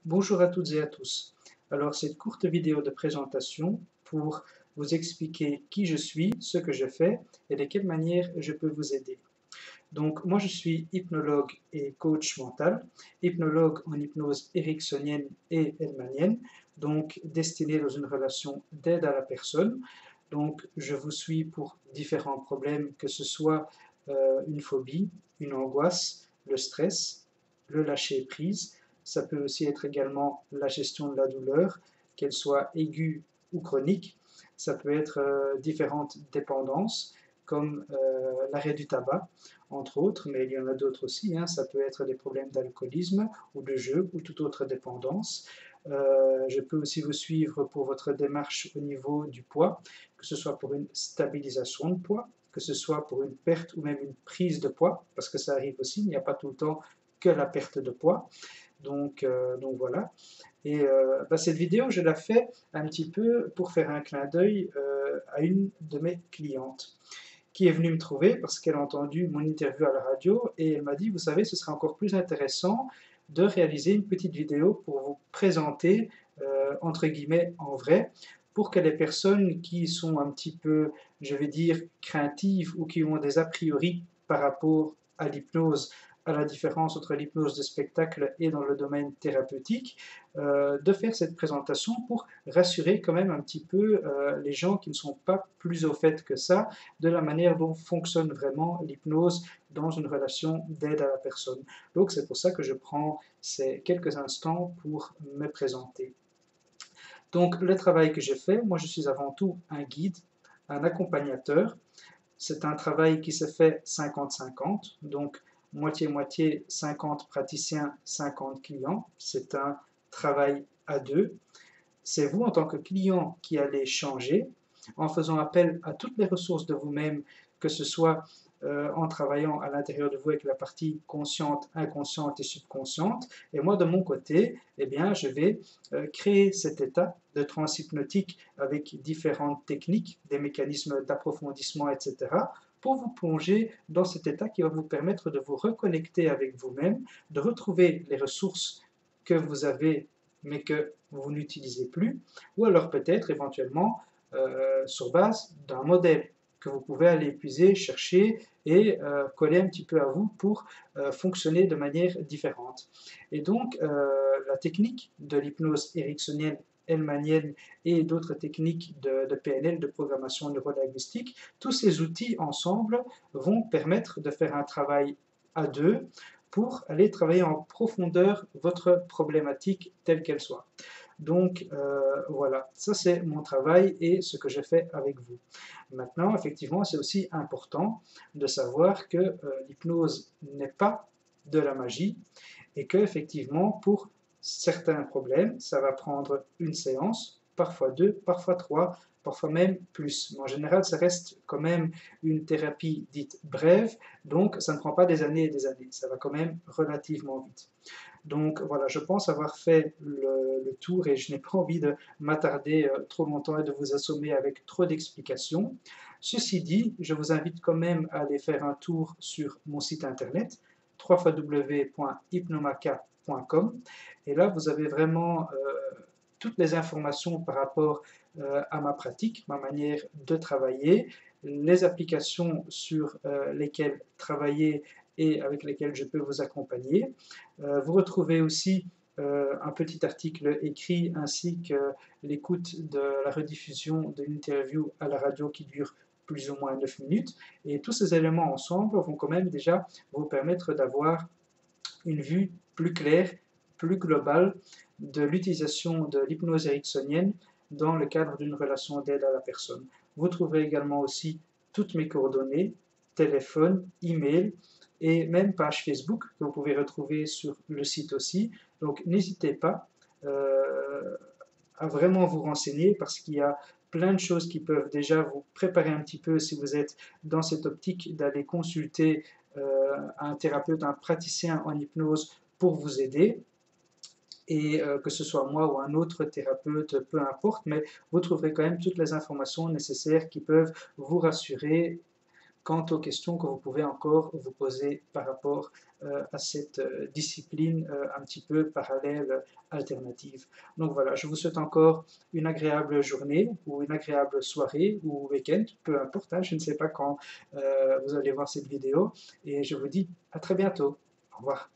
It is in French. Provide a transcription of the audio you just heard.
Bonjour à toutes et à tous. Alors, cette courte vidéo de présentation pour vous expliquer qui je suis, ce que je fais et de quelle manière je peux vous aider. Donc, moi, je suis hypnologue et coach mental, hypnologue en hypnose ericksonienne et hellmanienne, donc destiné dans une relation d'aide à la personne. Donc, je vous suis pour différents problèmes, que ce soit une phobie, une angoisse, le stress, le lâcher prise. Ça peut aussi être également la gestion de la douleur, qu'elle soit aiguë ou chronique. Ça peut être différentes dépendances, comme l'arrêt du tabac, entre autres, mais il y en a d'autres aussi. Ça peut être des problèmes d'alcoolisme ou de jeu ou toute autre dépendance. Je peux aussi vous suivre pour votre démarche au niveau du poids, que ce soit pour une stabilisation de poids, que ce soit pour une perte ou même une prise de poids, parce que ça arrive aussi, il n'y a pas tout le temps que la perte de poids. Donc voilà. Et cette vidéo, je la fais un petit peu pour faire un clin d'œil à une de mes clientes qui est venue me trouver parce qu'elle a entendu mon interview à la radio et elle m'a dit, vous savez, ce serait encore plus intéressant de réaliser une petite vidéo pour vous présenter, entre guillemets, en vrai, pour que les personnes qui sont un petit peu, je vais dire, craintives ou qui ont des a priori par rapport à l'hypnose, à la différence entre l'hypnose de spectacle et dans le domaine thérapeutique, de faire cette présentation pour rassurer quand même un petit peu les gens qui ne sont pas plus au fait que ça de la manière dont fonctionne vraiment l'hypnose dans une relation d'aide à la personne. Donc c'est pour ça que je prends ces quelques instants pour me présenter. Donc le travail que j'ai fait, moi je suis avant tout un guide, un accompagnateur. C'est un travail qui se fait 50-50, donc moitié-moitié, 50 praticiens, 50 clients. C'est un travail à deux. C'est vous en tant que client qui allez changer en faisant appel à toutes les ressources de vous-même, que ce soit en travaillant à l'intérieur de vous avec la partie consciente, inconsciente et subconsciente. Et moi, de mon côté, eh bien, je vais créer cet état de transe hypnotique avec différentes techniques, des mécanismes d'approfondissement, etc., pour vous plonger dans cet état qui va vous permettre de vous reconnecter avec vous-même, de retrouver les ressources que vous avez mais que vous n'utilisez plus, ou alors peut-être éventuellement sur base d'un modèle que vous pouvez aller épuiser, chercher et coller un petit peu à vous pour fonctionner de manière différente. Et donc, la technique de l'hypnose ericksonienne, hellmanienne et d'autres techniques de PNL, de programmation neurolinguistique, tous ces outils ensemble vont permettre de faire un travail à deux pour aller travailler en profondeur votre problématique telle qu'elle soit. Donc voilà, ça c'est mon travail et ce que je fais avec vous. Maintenant, effectivement, c'est aussi important de savoir que l'hypnose n'est pas de la magie et que effectivement, pour certains problèmes, ça va prendre une séance, parfois deux, parfois trois, parfois même plus. Mais en général, ça reste quand même une thérapie dite brève, donc ça ne prend pas des années et des années, ça va quand même relativement vite. Donc voilà, je pense avoir fait le tour et je n'ai pas envie de m'attarder trop longtemps et de vous assommer avec trop d'explications. Ceci dit, je vous invite quand même à aller faire un tour sur mon site internet www.hypnomaca.com et là vous avez vraiment toutes les informations par rapport à ma pratique, ma manière de travailler, les applications sur lesquelles travailler et avec lesquelles je peux vous accompagner. Vous retrouvez aussi un petit article écrit ainsi que l'écoute de la rediffusion de l'interview à la radio qui dure plus ou moins 9 minutes. Et tous ces éléments ensemble vont quand même déjà vous permettre d'avoir une vue plus claire, plus globale de l'utilisation de l'hypnose ericksonienne dans le cadre d'une relation d'aide à la personne. Vous trouverez également aussi toutes mes coordonnées, téléphone, email et même page Facebook que vous pouvez retrouver sur le site aussi. Donc n'hésitez pas à vraiment vous renseigner parce qu'il y a plein de choses qui peuvent déjà vous préparer un petit peu si vous êtes dans cette optique d'aller consulter un thérapeute, un praticien en hypnose pour vous aider. Et que ce soit moi ou un autre thérapeute, peu importe, mais vous trouverez quand même toutes les informations nécessaires qui peuvent vous rassurer quant aux questions que vous pouvez encore vous poser par rapport à cette discipline un petit peu parallèle, alternative. Donc voilà, je vous souhaite encore une agréable journée ou une agréable soirée ou week-end, peu importe, hein, je ne sais pas quand vous allez voir cette vidéo, et je vous dis à très bientôt. Au revoir.